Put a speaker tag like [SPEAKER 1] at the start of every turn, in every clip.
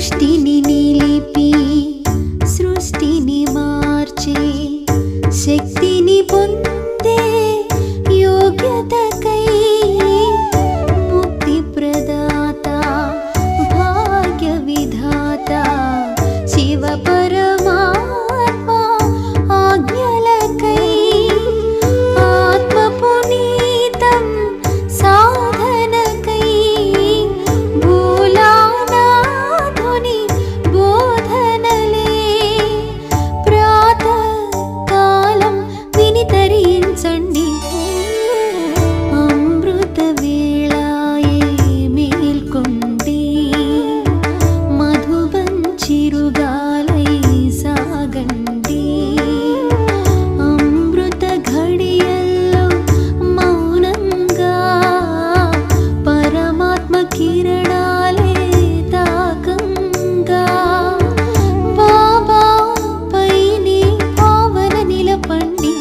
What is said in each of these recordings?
[SPEAKER 1] దృష్టిని నిలిపి సృష్టిని మార్చే శక్తిని పొందే యోగ్యతకై ముక్తి ప్రదాత భాగ్య విధాత శివ పరమాత్మ ఆజ్ఞలకై ఆత్మ పునీతం సాధనకై భూలానాథుని బోధనలే ప్రాతకాలం విని తరించండి. అమృత వేళాయే మేల్కొండి, మధువన్ చిరుగాలై సాగండి. అమృత ఘడియల్లో మౌనంగా పరమాత్మ కిరణాలే తాకంగా బాబా పైనే పావన నిలపండి.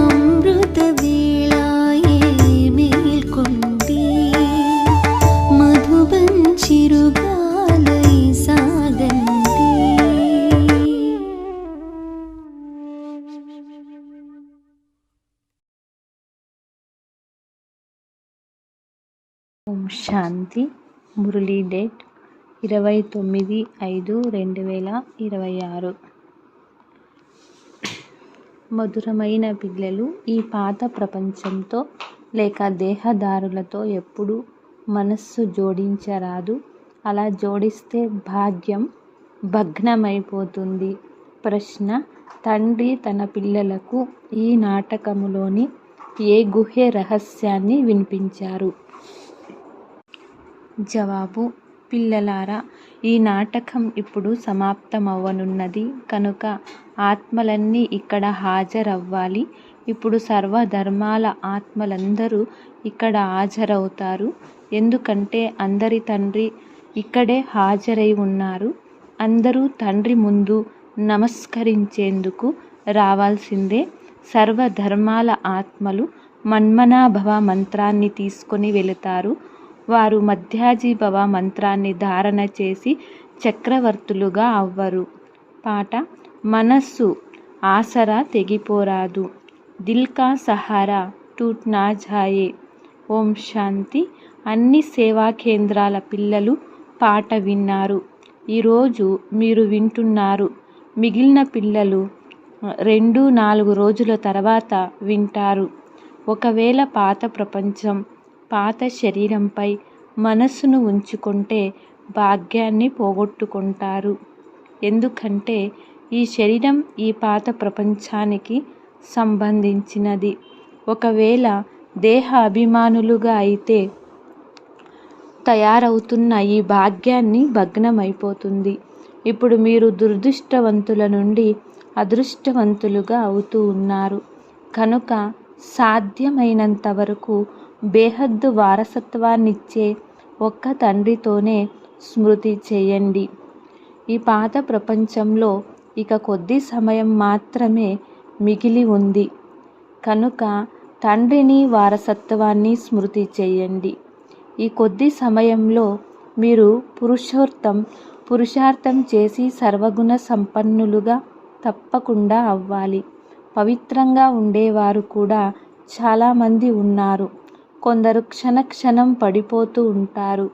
[SPEAKER 1] అమృత వేళాయే మేల్కొండి, మధువన్ చిరుగాలై సాగండి.
[SPEAKER 2] ఓం శాంతి. మురళీ డేట్ 29/5/2026. మధురమైన పిల్లలు, ఈ పాత ప్రపంచంతో లేక దేహదారులతో ఎప్పుడూ మనస్సు జోడించరాదు. అలా జోడిస్తే భాగ్యం భగ్నమైపోతుంది. ప్రశ్న: తండ్రి తన పిల్లలకు ఈ నాటకములోని ఏ గుహ్య రహస్యాన్ని వినిపించారు? జవాబు: పిల్లలారా, ఈ నాటకం ఇప్పుడు సమాప్తమవ్వనున్నది కనుక ఆత్మలన్నీ ఇక్కడ హాజరవ్వాలి. ఇప్పుడు సర్వధర్మాల ఆత్మలందరూ ఇక్కడ హాజరవుతారు. ఎందుకంటే అందరి తండ్రి ఇక్కడే హాజరై ఉన్నారు. అందరూ తండ్రి ముందు నమస్కరించేందుకు రావాల్సిందే. సర్వధర్మాల ఆత్మలు మన్మనాభవ మంత్రాన్ని తీసుకొని వెళతారు. వారు మధ్యాజీభవ మంత్రాన్ని ధారణ చేసి చక్రవర్తులుగా అవ్వరు. పాట: మనస్సు ఆసరా తెగిపోరాదు, దిల్ కా సహారా టూట్ నా జాయే. ఓం శాంతి. అన్ని సేవా కేంద్రాల పిల్లలు పాట విన్నారు. ఈరోజు మీరు వింటున్నారు. మిగిలిన పిల్లలు 2-4 రోజుల తర్వాత వింటారు. ఒకవేళ పాత ప్రపంచం, పాత శరీరంపై మనస్సును ఉంచుకుంటే భాగ్యాన్ని పోగొట్టుకుంటారు. ఎందుకంటే ఈ శరీరం ఈ పాత ప్రపంచానికి సంబంధించినది. ఒకవేళ దేహ అభిమానులుగా అయితే తయారవుతున్న ఈ భాగ్యాన్ని భగ్నమైపోతుంది. ఇప్పుడు మీరు దురదృష్టవంతుల నుండి అదృష్టవంతులుగా అవుతూ ఉన్నారు కనుక సాధ్యమైనంత వరకు బేహద్దు వారసత్వాన్నిచ్చే ఒక్క తండ్రితోనే స్మృతి చేయండి. ఈ పాత ప్రపంచంలో ఇక కొద్ది సమయం మాత్రమే మిగిలి ఉంది కనుక తండ్రిని, వారసత్వాన్ని స్మృతి చేయండి. ఈ కొద్ది సమయంలో మీరు పురుషార్థం చేసి సర్వగుణ సంపన్నులుగా తప్పకుండా అవ్వాలి. పవిత్రంగా ఉండేవారు కూడా చాలామంది ఉన్నారు. కొందరు క్షణక్షణం పడిపోతూ ఉంటారు.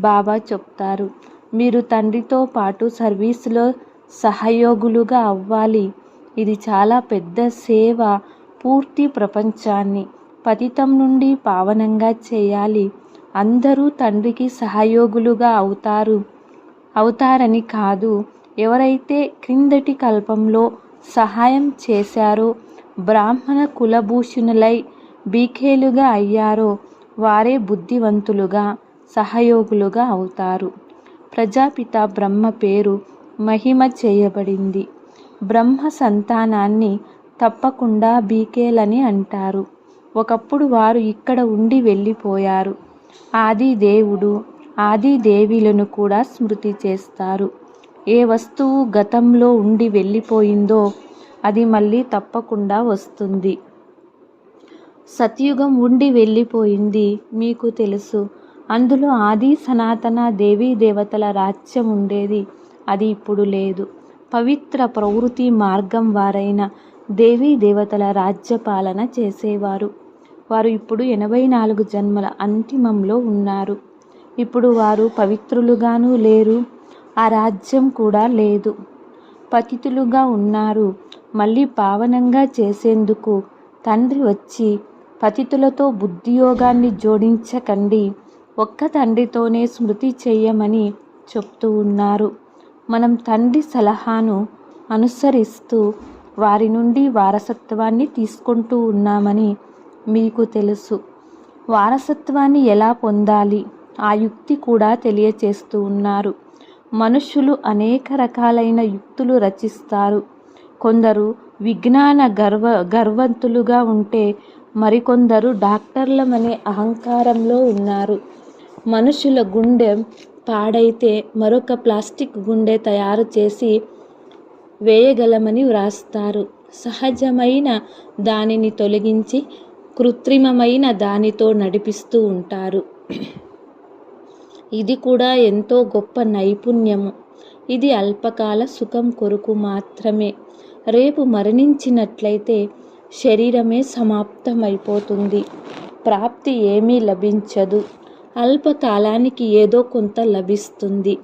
[SPEAKER 2] బాబా చెప్తారు, మీరు తండ్రితో పాటు సర్వీసులో సహయోగులుగా అవ్వాలి. ఇది చాలా పెద్ద సేవ. పూర్తి ప్రపంచాన్ని పతితం నుండి పావనంగా చేయాలి. అందరూ తండ్రికి సహయోగులుగా అవుతారని కాదు. ఎవరైతే క్రిందటి కల్పంలో సహాయం చేశారో, బ్రాహ్మణ కులభూషణులై బీఖేలుగా అయ్యారో వారే బుద్ధివంతులుగా, సహయోగులుగా అవుతారు. ప్రజాపిత బ్రహ్మ పేరు మహిమ చేయబడింది. బ్రహ్మ సంతానాన్ని తప్పకుండా బీకేలని అంటారు. ఒకప్పుడు వారు ఇక్కడ ఉండి వెళ్ళిపోయారు. ఆది దేవుడు, ఆది దేవీలను కూడా స్మృతి చేస్తారు. ఏ వస్తువు గతంలో ఉండి వెళ్ళిపోయిందో అది మళ్ళీ తప్పకుండా వస్తుంది. సత్యుగం ఉండి వెళ్ళిపోయింది, మీకు తెలుసు. అందులో ఆది సనాతన దేవీ దేవతల రాజ్యం ఉండేది. అది ఇప్పుడు లేదు. పవిత్ర ప్రవృత్తి మార్గం వారైన దేవీ దేవతల రాజ్యపాలన చేసేవారు. వారు ఇప్పుడు 84 జన్మల అంతిమంలో ఉన్నారు. ఇప్పుడు వారు పవిత్రులుగాను లేరు, ఆ రాజ్యం కూడా లేదు. పతితులుగా ఉన్నారు. మళ్ళీ పావనంగా చేసేందుకు తండ్రి వచ్చి పతితులతో బుద్ధియోగాన్ని జోడించకండి, ఒక్క తండ్రితోనే స్మృతి చెయ్యమని చెప్తూ ఉన్నారు. మనం తండ్రి సలహాను అనుసరిస్తూ వారి నుండి వారసత్వాన్ని తీసుకుంటూ ఉన్నామని మీకు తెలుసు. వారసత్వాన్ని ఎలా పొందాలి ఆ యుక్తి కూడా తెలియచేస్తూ ఉన్నారు. మనుషులు అనేక రకాలైన యుక్తులు రచిస్తారు. కొందరు విజ్ఞాన గర్వంతులుగా ఉంటే మరికొందరు డాక్టర్లమనే అహంకారంలో ఉన్నారు. మనుషుల గుండె పాడైతే మరొక ప్లాస్టిక్ గుండె తయారు చేసి వేయగలమని వ్రాస్తారు. సహజమైన దానిని తొలగించి కృత్రిమమైన దానితో నడిపిస్తూ ఉంటారు. ఇది కూడా ఎంతో గొప్ప నైపుణ్యము. ఇది అల్పకాల సుఖం కొరకు మాత్రమే. రేపు మరణించినట్లయితే శరీరమే సమాప్తమైపోతుంది. ప్రాప్తి ఏమీ లభించదు. అల్పకాలానికి ఏదో కొంత లభిస్తుంది.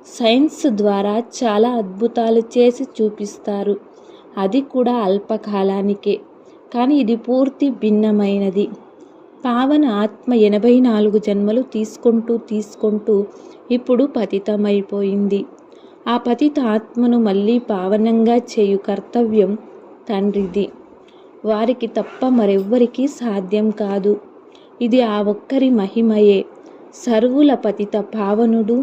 [SPEAKER 2] సైన్స్ ద్వారా చాలా అద్భుతాలు చేసి చూపిస్తారు. అది కూడా అల్పకాలానికే. కానీ ఇది పూర్తి భిన్నమైనది. పావన ఆత్మ 84 జన్మలు తీసుకుంటూ ఇప్పుడు పతితమైపోయింది. ఆ పతిత ఆత్మను మళ్ళీ పావనంగా చేయు కర్తవ్యం తండ్రిది. వారికి తప్ప మరెవ్వరికీ సాధ్యం కాదు. ఇది ఆ ఒక్కరి మహిమయే. సర్వుల పతిత పావనుడు,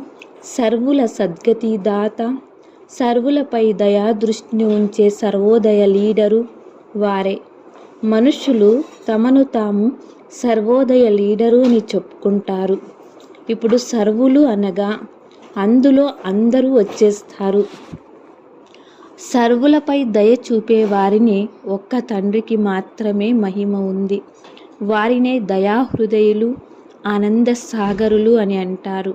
[SPEAKER 2] సర్వుల సద్గతి దాత, సర్వులపై దయాదృష్టిని ఉంచే సర్వోదయ లీడరు వారే. మనుషులు తమను తాము సర్వోదయ లీడరు అని చెప్పుకుంటారు. ఇప్పుడు సర్వులు అనగా అందులో అందరూ వచ్చేస్తారు. సర్వులపై దయ చూపే వారిని ఒక్క తండ్రికి మాత్రమే మహిమ ఉంది. వారినే దయాహృదయులు, ఆనంద సాగరులు అని అంటారు.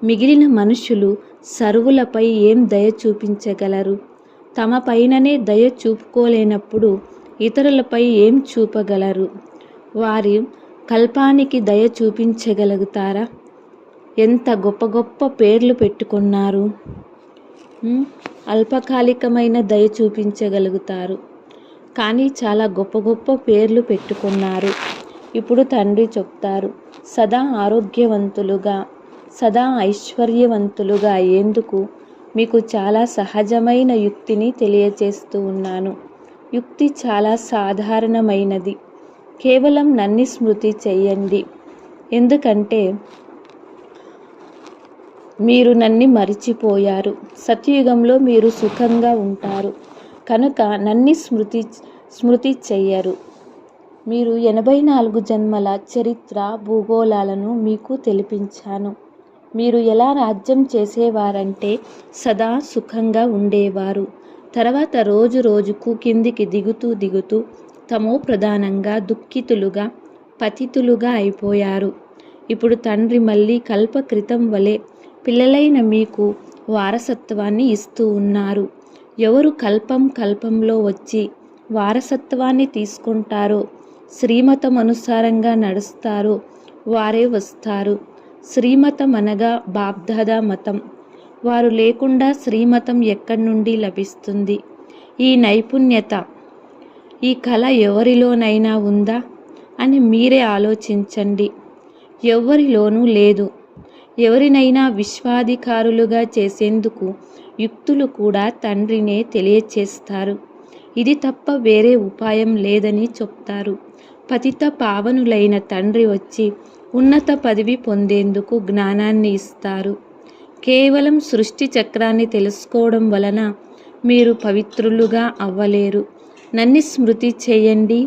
[SPEAKER 2] మిగిలిన మనుషులు సర్వులపై ఏం దయ చూపించగలరు? తమ పైననే దయ చూపుకోలేనప్పుడు ఇతరులపై ఏం చూపగలరు? వారి కల్పానికి దయ చూపించగలుగుతారా? ఎంత గొప్ప గొప్ప పేర్లు పెట్టుకున్నారు. అల్పకాలికమైన దయ చూపించగలుగుతారు, కానీ చాలా గొప్ప గొప్ప పేర్లు పెట్టుకున్నారు. ఇప్పుడు తండ్రి చెప్తారు, సదా ఆరోగ్యవంతులుగా, సదా ఐశ్వర్యవంతులుగా అయ్యేందుకు మీకు చాలా సహజమైన యుక్తిని తెలియచేస్తూ ఉన్నాను. యుక్తి చాలా సాధారణమైనది. కేవలం నన్ను స్మృతి చెయ్యండి. ఎందుకంటే మీరు నన్ను మరిచిపోయారు. సత్యయుగంలో మీరు సుఖంగా ఉంటారు కనుక నన్ను స్మృతి చెయ్యరు. మీరు 84 జన్మల చరిత్ర భూగోళాలను మీకు తెలిపించాను. మీరు ఎలా రాజ్యం చేసేవారంటే సదా సుఖంగా ఉండేవారు. తర్వాత రోజు రోజుకు కిందికి దిగుతూ తమో ప్రధానంగా దుఃఖితులుగా పతితులుగా అయిపోయారు. ఇప్పుడు తండ్రి మళ్ళీ కల్పకృతం వలె పిల్లలైన మీకు వారసత్వాన్ని ఇస్తూ ఉన్నారు. ఎవరు కల్పంలో వచ్చి వారసత్వాన్ని తీసుకుంటారో, శ్రీమతం అనుసారంగా నడుస్తారో వారే వస్తారు. శ్రీమతం అనగా బాబ్దాదా మతం. వారు లేకుండా శ్రీమతం ఎక్కడి నుండి లభిస్తుంది? ఈ నైపుణ్యత, ఈ కళ ఎవరిలోనైనా ఉందా అని మీరే ఆలోచించండి. ఎవరిలోనూ లేదు. ఎవరినైనా విశ్వాధికారులుగా చేసేందుకు యుక్తులు కూడా తండ్రినే తెలియచేస్తారు. ఇది తప్ప వేరే ఉపాయం లేదని చెప్తారు. పతిత పావనులైన తండ్రి వచ్చి ఉన్నత పదవి పొందేందుకు జ్ఞానాన్ని ఇస్తారు. కేవలం సృష్టి చక్రాన్ని తెలుసుకోవడం వలన మీరు పవిత్రులుగా అవ్వలేరు. నన్ను స్మృతి చేయండి.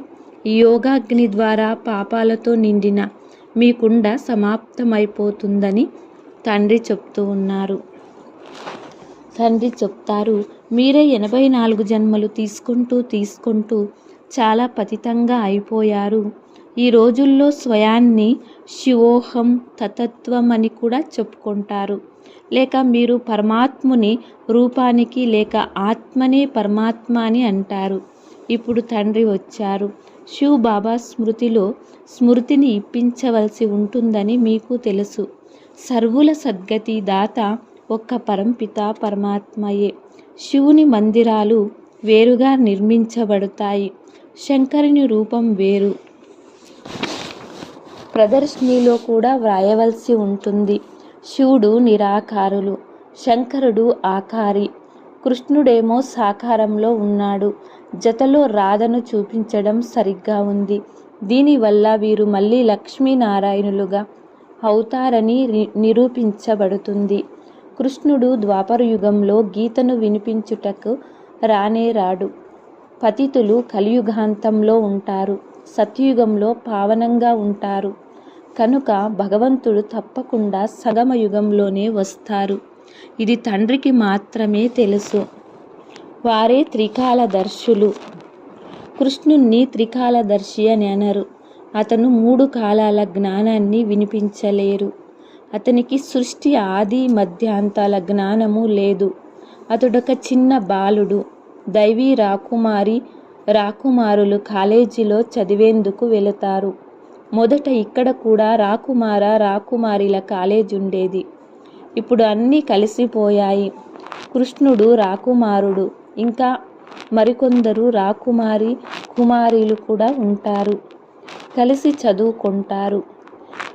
[SPEAKER 2] ఈ యోగాగ్ని ద్వారా పాపాలతో నిండిన మీ కుండ సమాప్తమైపోతుందని తండ్రి చెప్తూ ఉన్నారు. తండ్రి చెప్తారు, మీరే 84 జన్మలు తీసుకుంటూ చాలా పతితంగా అయిపోయారు. ఈ రోజుల్లో స్వయాన్ని శివోహం తతత్వం అని కూడా చెప్పుకుంటారు. లేక మీరు పరమాత్ముని రూపానికి లేక ఆత్మనే పరమాత్మ అని అంటారు. ఇప్పుడు తండ్రి వచ్చారు. శివ్ బాబా స్మృతిని ఇప్పించవలసి ఉంటుందని మీకు తెలుసు. సర్వుల సద్గతి దాత ఒక్క పరంపిత పరమాత్మయే. శివుని మందిరాలు వేరుగా నిర్మించబడతాయి. శంకరుని రూపం వేరు. ప్రదర్శనలో కూడా వ్రాయవలసి ఉంటుంది. శివుడు నిరాకారులు, శంకరుడు ఆకారి, కృష్ణుడేమో సాకారంలో ఉన్నాడు. జతలో రాధను చూపించడం సరిగ్గా ఉంది. దీనివల్ల వీరు మళ్ళీ లక్ష్మీనారాయణులుగా అవుతారని నిరూపించబడుతుంది. కృష్ణుడు ద్వాపర యుగంలో గీతను వినిపించుటకు రాడు. పతితులు కలియుగాంతంలో ఉంటారు, సత్యయుగంలో పావనంగా ఉంటారు. కనుక భగవంతుడు తప్పకుండా సగమ యుగంలోనే వస్తారు. ఇది తండ్రికి మాత్రమే తెలుసు. వారే త్రికాలదర్శులు. కృష్ణుణ్ణి త్రికాలదర్శి అని అనరు. అతను 3 కాలాల జ్ఞానాన్ని వినిపించలేరు. అతనికి సృష్టి ఆది మధ్యాంతాల జ్ఞానము లేదు. అతడొక చిన్న బాలుడు. దైవీ రాకుమారులు కాలేజీలో చదివేందుకు వెళతారు. మొదట ఇక్కడ కూడా రాకుమారిల కాలేజ్ ఉండేది. ఇప్పుడు అన్నీ కలిసిపోయాయి. కృష్ణుడు రాకుమారుడు, ఇంకా మరికొందరు కుమారీలు కూడా ఉంటారు. కలిసి చదువుకుంటారు.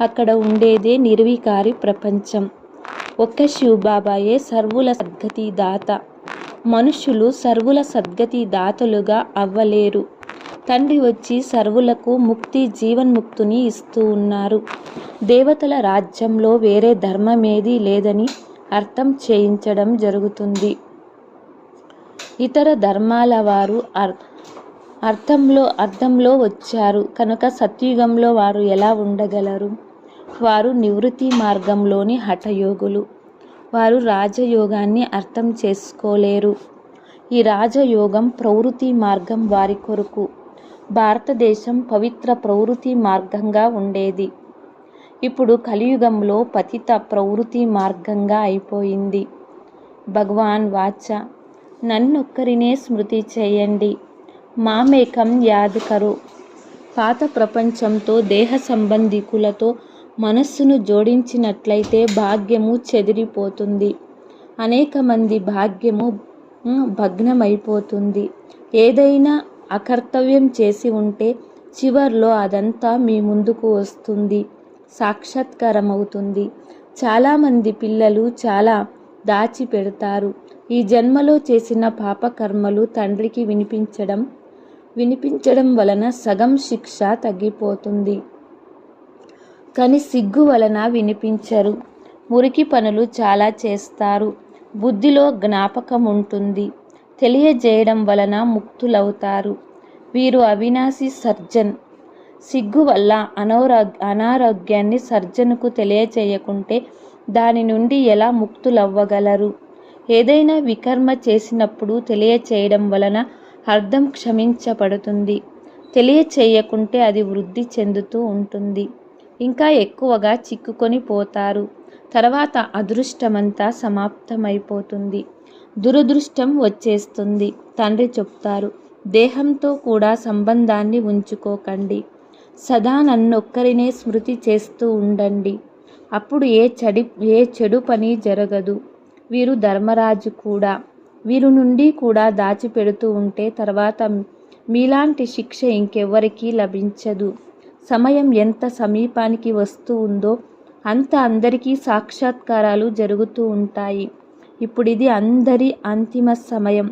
[SPEAKER 2] అక్కడ ఉండేదే నిర్వికారి ప్రపంచం. ఒక్క శివబాబాయే సర్వుల సద్గతి దాత. మనుషులు సర్వుల సద్గతి దాతలుగా అవ్వలేరు. తండ్రి వచ్చి సర్వులకు ముక్తి జీవన్ముక్తిని ఇస్తూ ఉన్నారు. దేవతల రాజ్యంలో వేరే ధర్మమేదీ లేదని అర్థం చేయించడం జరుగుతుంది. ఇతర ధర్మాల వారు అర్థంలో వచ్చారు కనుక సత్యుగంలో వారు ఎలా ఉండగలరు? వారు నివృత్తి మార్గంలోని హఠయోగులు. వారు రాజయోగాన్ని అర్థం చేసుకోలేరు. ఈ రాజయోగం ప్రవృత్తి మార్గం వారి కొరకు. భారతదేశం పవిత్ర ప్రవృత్తి మార్గంగా ఉండేది. ఇప్పుడు కలియుగంలో పతిత ప్రవృత్తి మార్గంగా అయిపోయింది. భగవాన్ వాచ, నన్నొక్కరినే స్మృతి చేయండి. మామేకం యాద్ కరో. పాత ప్రపంచంతో దేహ సంబంధికులతో మనస్సును జోడించినట్లయితే భాగ్యము చెదిరిపోతుంది. అనేక మంది భాగ్యము భగ్నమైపోతుంది. ఏదైనా అకర్తవ్యం చేసి ఉంటే చివర్లో అదంతా మీ ముందుకు వస్తుంది, సాక్షాత్కారమవుతుంది. చాలామంది పిల్లలు చాలా దాచిపెడతారు. ఈ జన్మలో చేసిన పాపకర్మలు తండ్రికి వినిపించడం వలన సగం శిక్ష తగ్గిపోతుంది. కానీ సిగ్గు వలన వినిపించరు. మురికి పనులు చాలా చేస్తారు. బుద్ధిలో జ్ఞాపకం ఉంటుంది. తెలియజేయడం వలన ముక్తులవుతారు. వీరు అవినాశి సర్జన్. సిగ్గు వల్ల అనారోగ్యాన్ని సర్జన్కు తెలియచేయకుంటే దాని నుండి ఎలా ముక్తులవ్వగలరు? ఏదైనా వికర్మ చేసినప్పుడు తెలియచేయడం వలన అర్థం క్షమించబడుతుంది. తెలియచేయకుంటే అది వృద్ధి చెందుతూ ఉంటుంది. ఇంకా ఎక్కువగా చిక్కుకొని పోతారు. తర్వాత అదృష్టమంతా సమాప్తమైపోతుంది. దురదృష్టం వచ్చేస్తుంది. తండ్రి చెప్తారు, దేహంతో కూడా సంబంధాన్ని ఉంచుకోకండి. సదా నన్నొక్కరినే స్మృతి చేస్తూ ఉండండి. అప్పుడు ఏ చెడు పని జరగదు. వీరు ధర్మరాజు కూడా. వీరు నుండి కూడా దాచిపెడుతూ ఉంటే తర్వాత మీలాంటి శిక్ష ఇంకెవ్వరికీ లభించదు. సమయం ఎంత సమీపానికి వస్తూ ఉందో అంత అందరికీ సాక్షాత్కారాలు జరుగుతూ ఉంటాయి. ఇప్పుడు ఇది అందరి అంతిమ సమయం.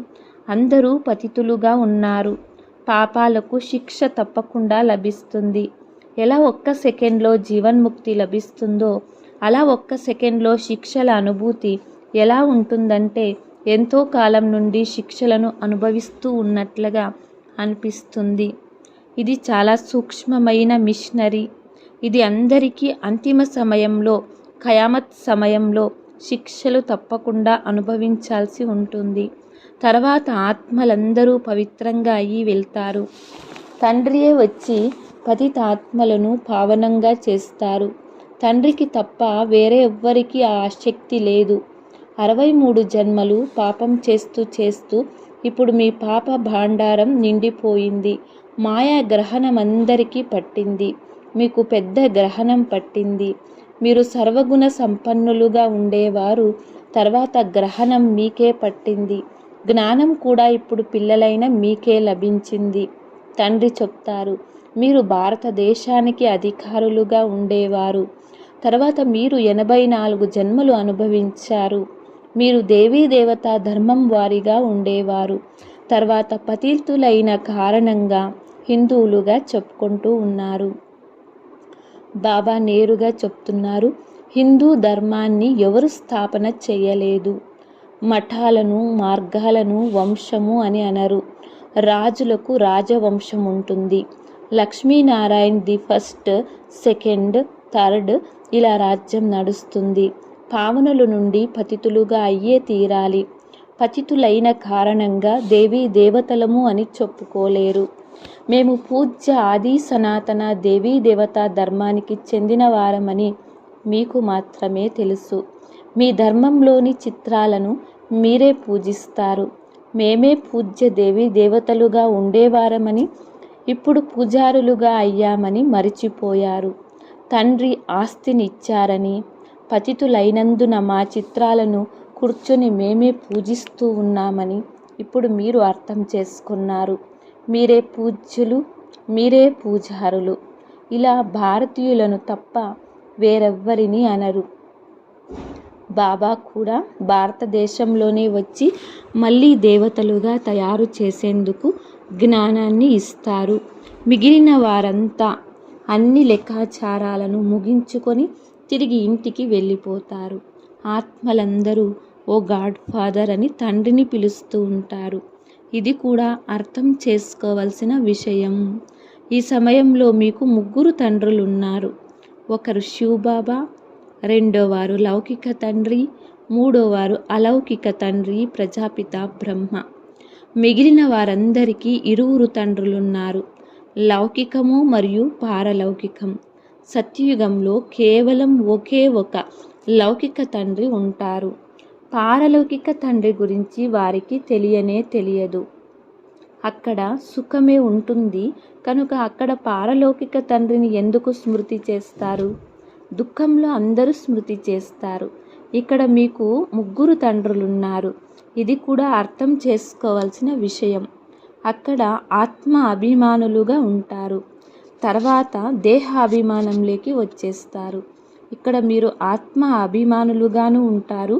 [SPEAKER 2] అందరూ పతితులుగా ఉన్నారు. పాపాలకు శిక్ష తప్పకుండా లభిస్తుంది. ఎలా ఒక్క సెకండ్లో జీవన్ముక్తి లభిస్తుందో అలా ఒక్క సెకండ్లో శిక్షల అనుభూతి ఎలా ఉంటుందంటే ఎంతో కాలం నుండి శిక్షలను అనుభవిస్తూ ఉన్నట్లుగా అనిపిస్తుంది. ఇది చాలా సూక్ష్మమైన మిషనరీ. ఇది అందరికీ అంతిమ సమయంలో, ఖయామత్ సమయంలో శిక్షలు తప్పకుండా అనుభవించాల్సి ఉంటుంది. తర్వాత ఆత్మలందరూ పవిత్రంగా అయ్యి వెళ్తారు. తండ్రియే వచ్చి పతితాత్మలను పావనంగా చేస్తారు. తండ్రికి తప్ప వేరే ఎవ్వరికీ ఆ శక్తి లేదు. 63 జన్మలు పాపం చేస్తూ చేస్తూ ఇప్పుడు మీ పాప భాండారం నిండిపోయింది. మాయా గ్రహణం అందరికీ పట్టింది. మీకు పెద్ద గ్రహణం పట్టింది. మీరు సర్వగుణ సంపన్నులుగా ఉండేవారు. తర్వాత గ్రహణం మీకే పట్టింది. జ్ఞానం కూడా ఇప్పుడు పిల్లలైన మీకే లభించింది. తండ్రి చెప్తారు, మీరు భారతదేశానికి అధికారులుగా ఉండేవారు. తర్వాత మీరు 84 జన్మలు అనుభవించారు. మీరు దేవీ దేవతా ధర్మం వారిగా ఉండేవారు. తర్వాత పతితులైన కారణంగా హిందువులుగా చెప్పుకుంటూ ఉన్నారు. బాబా నేరుగా చెప్తున్నారు, హిందూ ధర్మాన్ని ఎవరు స్థాపన చేయలేదు. మఠాలను మార్గాలను వంశము అని అనరు. రాజులకు రాజవంశం ఉంటుంది. Laxminarayan the first, second, third ఇలా రాజ్యం నడుస్తుంది. పావనుల నుండి పతితులుగా అయ్యే తీరాలి. పతితులైన కారణంగా దేవీ దేవతలము అని చెప్పుకోలేరు. మేము పూజ్య ఆది సనాతన దేవీ దేవతా ధర్మానికి చెందిన వారమని మీకు మాత్రమే తెలుసు. మీ ధర్మంలోని చిత్రాలను మీరే పూజిస్తారు. మేమే పూజ్య దేవీ దేవతలుగా ఉండేవారమని ఇప్పుడు పూజారులుగా అయ్యామని మరిచిపోయారు. తండ్రి ఆస్తినిచ్చారని పతితులైనందున మా చిత్రాలను కూర్చొని మేమే పూజిస్తూ ఉన్నామని ఇప్పుడు మీరు అర్థం చేసుకున్నారు. మీరే పూజ్యులు, మీరే పూజారులు. ఇలా భారతీయులను తప్ప వేరెవ్వరిని అనరు. బాబా కూడా భారతదేశంలోనే వచ్చి మళ్ళీ దేవతలుగా తయారు చేసేందుకు జ్ఞానాన్ని ఇస్తారు. మిగిలిన వారంతా అన్ని లెక్కాచారాలను ముగించుకొని తిరిగి ఇంటికి వెళ్ళిపోతారు. ఆత్మలందరూ ఓ గాడ్ ఫాదర్ అని తండ్రిని పిలుస్తూ ఉంటారు. ఇది కూడా అర్థం చేసుకోవలసిన విషయం. ఈ సమయంలో మీకు 3 తండ్రులున్నారు. ఒకరు శివబాబా, రెండోవారు లౌకిక తండ్రి, మూడోవారు అలౌకిక తండ్రి ప్రజాపిత బ్రహ్మ. మిగిలిన వారందరికీ 2 తండ్రులున్నారు, లౌకికము మరియు పారలౌకికం. సత్యయుగంలో కేవలం ఒకే ఒక లౌకిక తండ్రి ఉంటారు. పారలౌకిక తండ్రి గురించి వారికి తెలియదు. అక్కడ సుఖమే ఉంటుంది కనుక అక్కడ పారలౌకిక తండ్రిని ఎందుకు స్మృతి చేస్తారు? దుఃఖంలో అందరూ స్మృతి చేస్తారు. ఇక్కడ మీకు 3 తండ్రులున్నారు. ఇది కూడా అర్థం చేసుకోవాల్సిన విషయం. అక్కడ ఆత్మ అభిమానులుగా ఉంటారు. తర్వాత దేహ అభిమానంలోకి వచ్చేస్తారు. ఇక్కడ మీరు ఆత్మ అభిమానులుగాను ఉంటారు,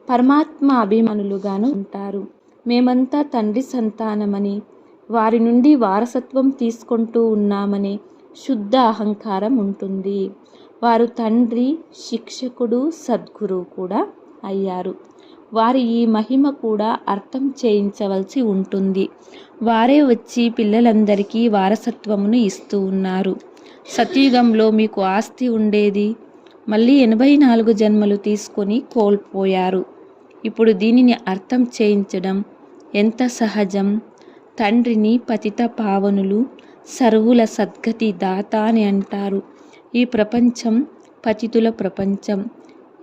[SPEAKER 2] పరమాత్మ అభిమానులుగాను ఉంటారు. మేమంతా తండ్రి సంతానమని, వారి నుండి వారసత్వం తీసుకుంటూ ఉన్నామని శుద్ధ అహంకారం ఉంటుంది. వారు తండ్రి, శిక్షకుడు, సద్గురువు కూడా అయ్యారు. వారి ఈ మహిమ కూడా అర్థం చేయించవలసి ఉంటుంది. వారే వచ్చి పిల్లలందరికీ వారసత్వమును ఇస్తూ ఉన్నారు. సత్యుగంలో మీకు ఆస్తి ఉండేది. మళ్ళీ 84 జన్మలు తీసుకొని కోల్పోయారు. ఇప్పుడు దీనిని అర్థం చేయించడం ఎంత సహజం. తండ్రిని పతిత పావనులు, సర్వుల సద్గతి దాత అని అంటారు. ఈ ప్రపంచం పతితుల ప్రపంచం.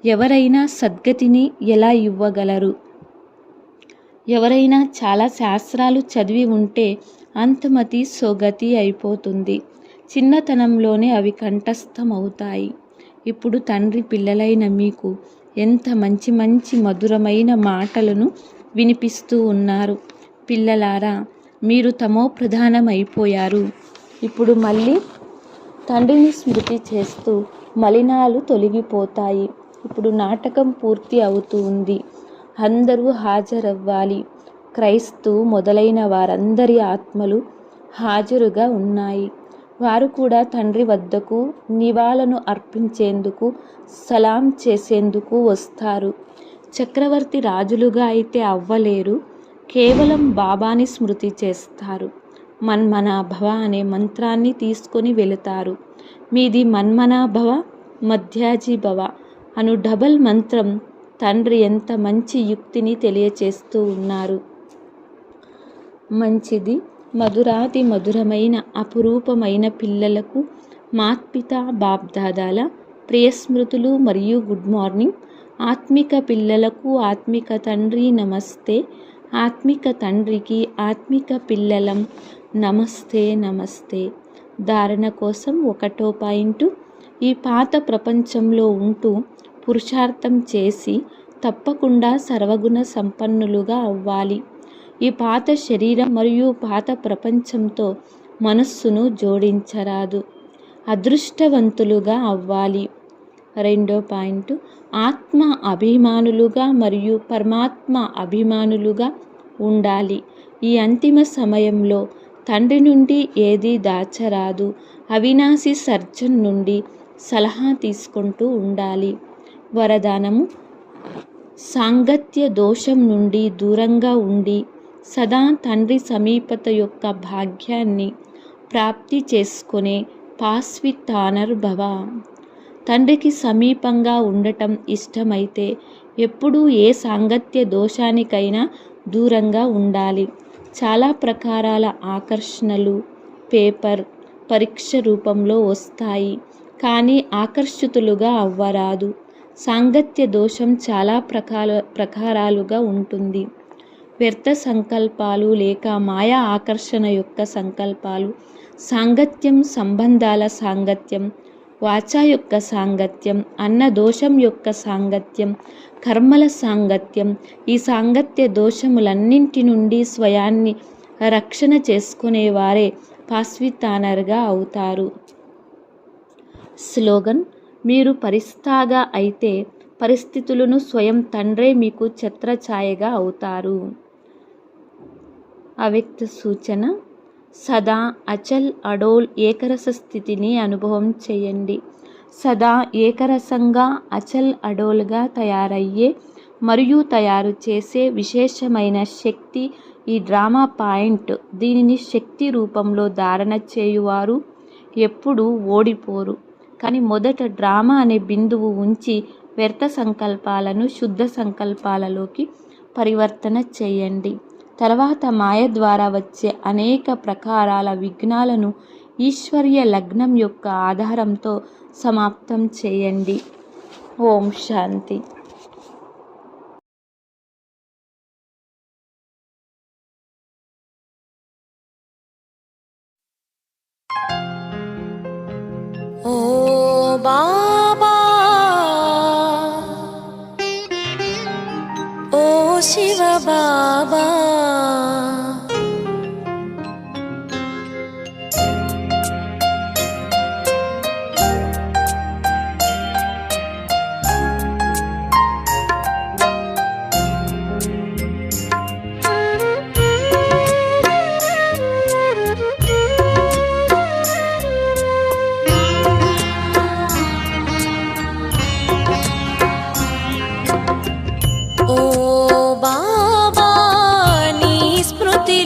[SPEAKER 2] ఎవరైనా సద్గతిని ఎలా ఇవ్వగలరు? ఎవరైనా చాలా శాస్త్రాలు చదివి ఉంటే అంతమతి సోగతి అయిపోతుంది. చిన్నతనంలోనే అవి కంఠస్థం అవుతాయి. ఇప్పుడు తండ్రి పిల్లలైన మీకు ఎంత మంచి మంచి మధురమైన మాటలను వినిపిస్తూ ఉన్నారు. పిల్లలారా, మీరు తమో ప్రధానం అయిపోయారు. ఇప్పుడు మళ్ళీ తండ్రిని స్మృతి చేస్తూ మలినాలు తొలగిపోతాయి. ఇప్పుడు నాటకం పూర్తి అవుతూ ఉంది. అందరూ హాజరవ్వాలి. క్రైస్తు మొదలైన వారందరి ఆత్మలు హాజరుగా ఉన్నాయి. వారు కూడా తండ్రి వద్దకు నివాళులను అర్పించేందుకు, సలాం చేసేందుకు వస్తారు. చక్రవర్తి రాజులుగా అయితే అవ్వలేరు. కేవలం బాబాని స్మృతి చేస్తారు. మన్మనాభవ అనే మంత్రాన్ని తీసుకొని వెళతారు. మీది మన్మనాభవ, మధ్యాజీభవ అను డబల్ మంత్రం. తండ్రి ఎంత మంచి యుక్తిని తెలియచేస్తూ ఉన్నారు. మంచిది. మధురాతి మధురమైన అపురూపమైన పిల్లలకు మాత్పిత బాప్దాదాల ప్రియస్మృతులు మరియు గుడ్ మార్నింగ్. ఆత్మిక పిల్లలకు ఆత్మిక తండ్రి నమస్తే. ఆత్మిక తండ్రికి ఆత్మిక పిల్లలం నమస్తే నమస్తే. ధారణ కోసం 1వ పాయింట్. ఈ పాత ప్రపంచంలో ఉంటూ పురుషార్థం చేసి తప్పకుండా సర్వగుణ సంపన్నులుగా అవ్వాలి. ఈ పాత శరీరం మరియు పాత ప్రపంచంతో మనస్సును జోడించరాదు. అదృష్టవంతులుగా అవ్వాలి. 2వ పాయింట్. ఆత్మ అభిమానులుగా మరియు పరమాత్మ అభిమానులుగా ఉండాలి. ఈ అంతిమ సమయంలో తండ్రి నుండి ఏదీ దాచరాదు. అవినాశి సర్జన్ నుండి సలహా తీసుకుంటూ ఉండాలి. వరదానము: సాంగత్య దోషం నుండి దూరంగా ఉండి సదా తండ్రి సమీపత యొక్క భాగ్యాన్ని ప్రాప్తి చేసుకునే పాస్వితానర్ భవ. తండ్రికి సమీపంగా ఉండటం ఇష్టమైతే ఎప్పుడూ ఏ సాంగత్య దోషానికైనా దూరంగా ఉండాలి. చాలా ప్రకారాల ఆకర్షణలు పేపర్ పరీక్ష రూపంలో వస్తాయి, కానీ ఆకర్షితులుగా అవ్వరాదు. సాంగత్య దోషం చాలా ప్రకారాలుగా ఉంటుంది. వ్యర్థ సంకల్పాలు లేక మాయా ఆకర్షణ యొక్క సంకల్పాలు, సాంగత్యం, సంబంధాల సాంగత్యం, వాచా యొక్క సాంగత్యం, అన్న దోషం యొక్క సాంగత్యం, కర్మల సాంగత్యం. ఈ సాంగత్య దోషములన్నింటి నుండి స్వయాన్ని రక్షణ చేసుకునేవారే పాస్వితానర్గా అవుతారు. స్లోగన్: మీరు పరిస్థాగా అయితే పరిస్థితులను స్వయం తండ్రే మీకు ఛత్రఛాయగా అవుతారు. అవ్యక్త సూచన: సదా అచల్ అడోల్ ఏకరస స్థితిని అనుభవం చేయండి. సదా ఏకరసంగా అచల్ అడోల్గా తయారయ్యే మరియు తయారు చేసే విశేషమైన శక్తి ఈ డ్రామా పాయింట్. దీనిని శక్తి రూపంలో ధారణ చేయువారు ఎప్పుడూ ఓడిపోరు. కానీ మొదట డ్రామా అనే బిందువు ఉంచి వ్యర్థ సంకల్పాలను శుద్ధ సంకల్పాలలోకి పరివర్తన చేయండి. తర్వాత మాయ ద్వారా వచ్చే అనేక ప్రకారాల విఘ్నాలను ఈశ్వర్య లగ్నం యొక్క ఆధారంతో సమాప్తం చేయండి. ఓం శాంతి.
[SPEAKER 1] ఓ బాబా, ఓ శివ బాబా, ఓ బాబా, నీ స్మృతి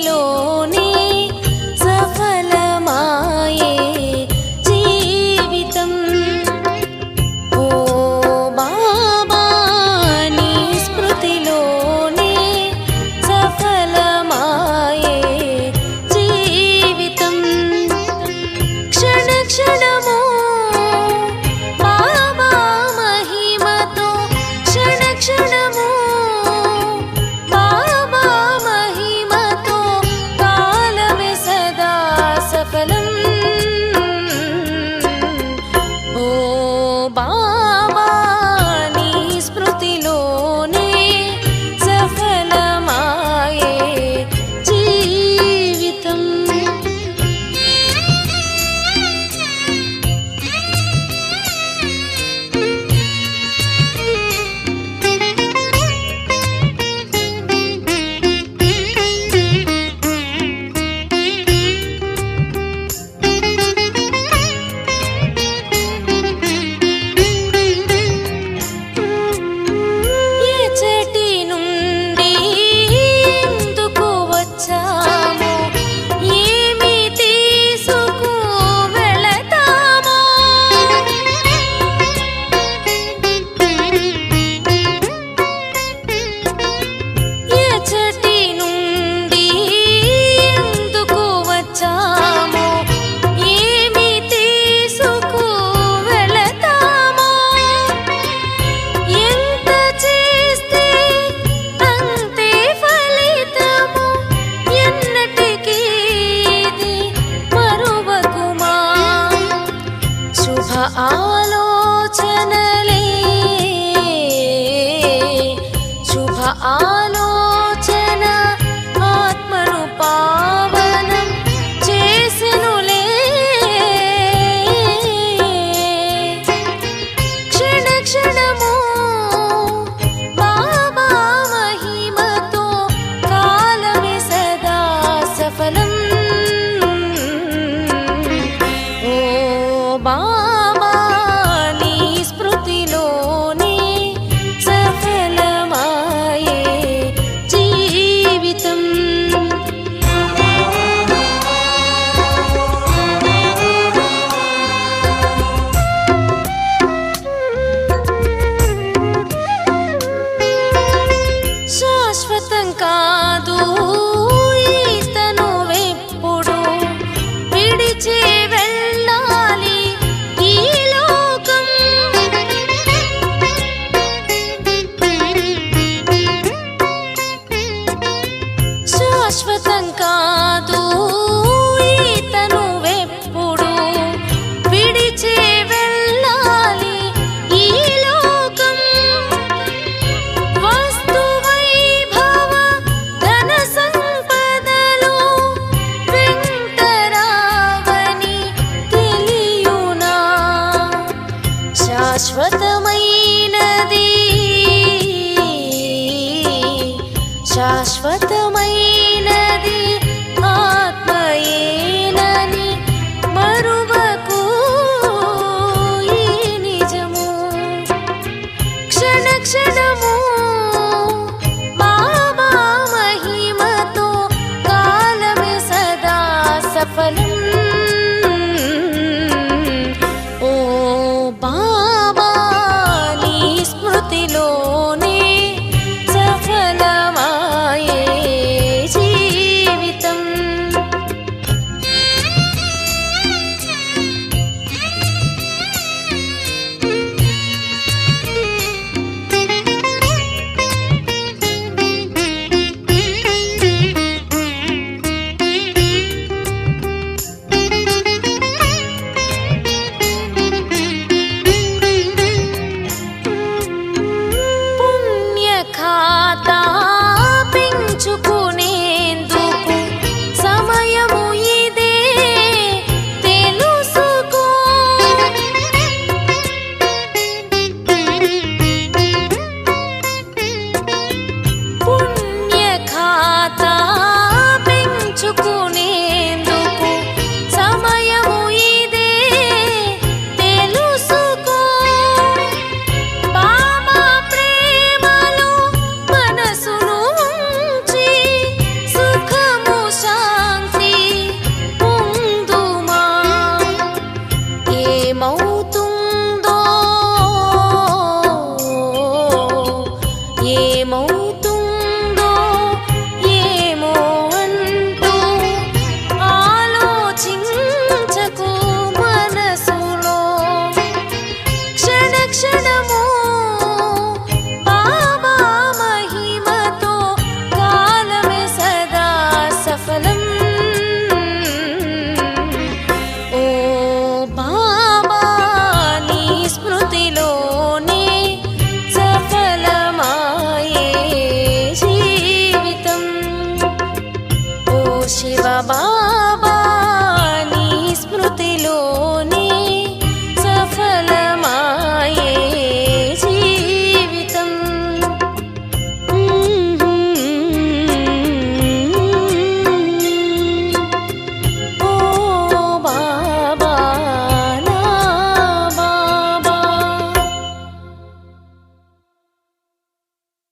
[SPEAKER 1] క్షణ క్షణ